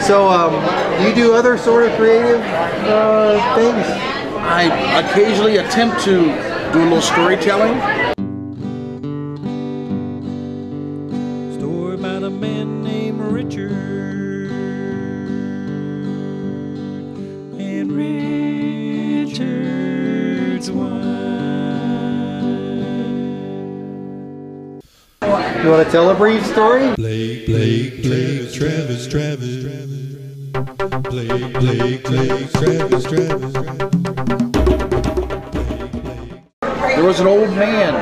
So, do you do other sort of creative things? I occasionally attempt to do a little storytelling. Story about a man named Richard and Richard's wife. You want to tell a brief story? Blake, Travis. Blake, Travis. There was an old man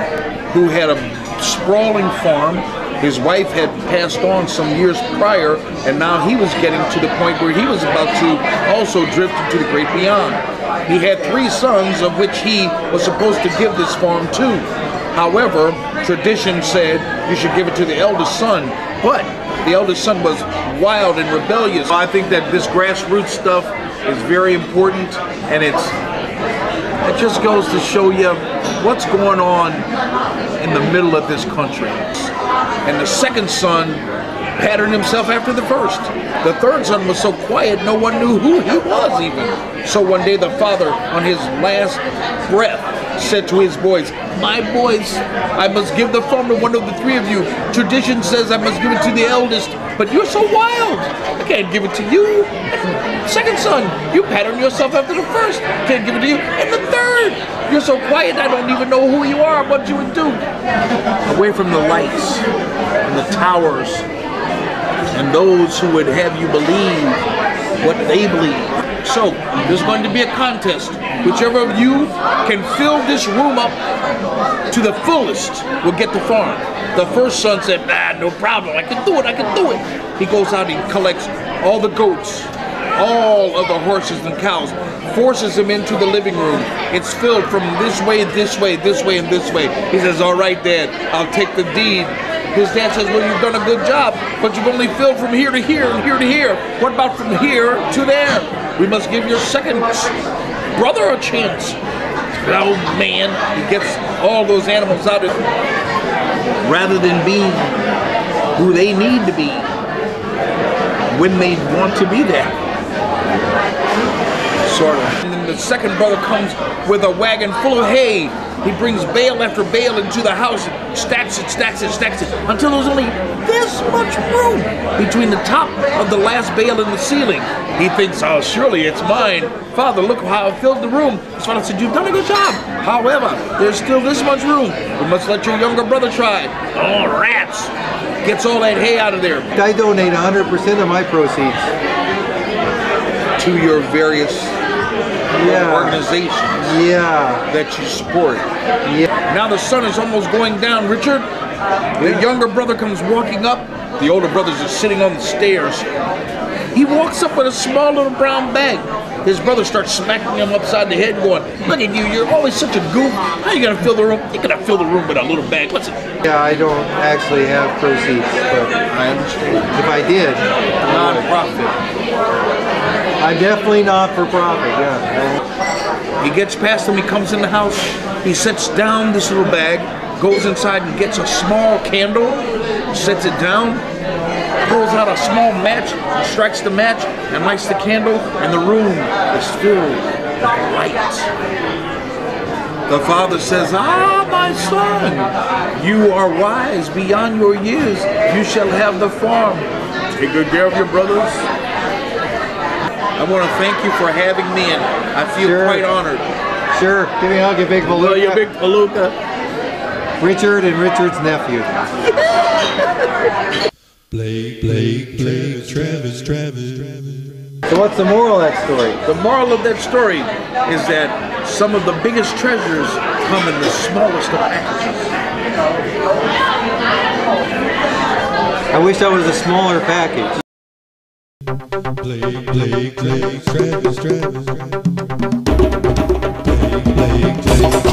who had a sprawling farm. His wife had passed on some years prior, and now he was getting to the point where he was about to also drift into the great beyond. He had 3 sons, of which he was supposed to give this farm to. However, tradition said you should give it to the eldest son, but the eldest son was wild and rebellious. I think that this grassroots stuff is very important, and it just goes to show you what's going on in the middle of this country. And the second son patterned himself after the first. The third son was so quiet, no one knew who he was even. So one day the father, on his last breath, said to his boys, "My boys, I must give the farm to one of the 3 of you. Tradition says I must give it to the eldest, but you're so wild, I can't give it to you. Second son, you pattern yourself after the first, can't give it to you. And the third, you're so quiet, I don't even know who you are, what you would do." Away from the lights and the towers and those who would have you believe what they believe. So, there's going to be a contest. Whichever of you can fill this room up to the fullest will get the farm. The first son said, "Nah, no problem, I can do it. He goes out and collects all the goats, all of the horses and cows, forces them into the living room. It's filled from this way, and this way. He says, "All right, Dad, I'll take the deed." His dad says, "Well, you've done a good job, but you've only filled from here to here and here to here. What about from here to there? We must give your second brother a chance." The old man, he gets all those animals out of, rather than being who they need to be when they want to be there. Sort of. And then the second brother comes with a wagon full of hay. He brings bale after bale into the house, stacks it, until there's only this much room between the top of the last bale and the ceiling. He thinks, "Oh, surely it's mine. Father, look how I filled the room." His father said, "You've done a good job. However, there's still this much room. We must let your younger brother try." Oh, rats! Gets all that hay out of there. I donate 100% of my proceeds to your various organizations that you support. Now the sun is almost going down, Richard. The younger brother comes walking up. The older brother's just sitting on the stairs. He walks up with a small little brown bag. His brother starts smacking him upside the head going, "Look at you, you're always such a goof. How are you gonna fill the room? You're gonna fill the room with a little bag. What's it?" Yeah, I don't actually have proceeds, but I understand. If I did, non-profit. I'm definitely not for profit, yeah. He gets past him, he comes in the house, he sets down this little bag, goes inside and gets a small candle, sets it down, pulls out a small match, strikes the match, and lights the candle, and the room is filled with light. The father says, "Ah, my son, you are wise beyond your years. You shall have the farm. Take good care of your brothers." I want to thank you for having me, and I feel quite honored. Sure. Give me a hug, you big palooka. Oh, you big palooka. Richard and Richard's nephew. Blake, Travis. So what's the moral of that story? The moral of that story is that some of the biggest treasures come in the smallest of packages. I wish that was a smaller package. Blake, Travis. Blake,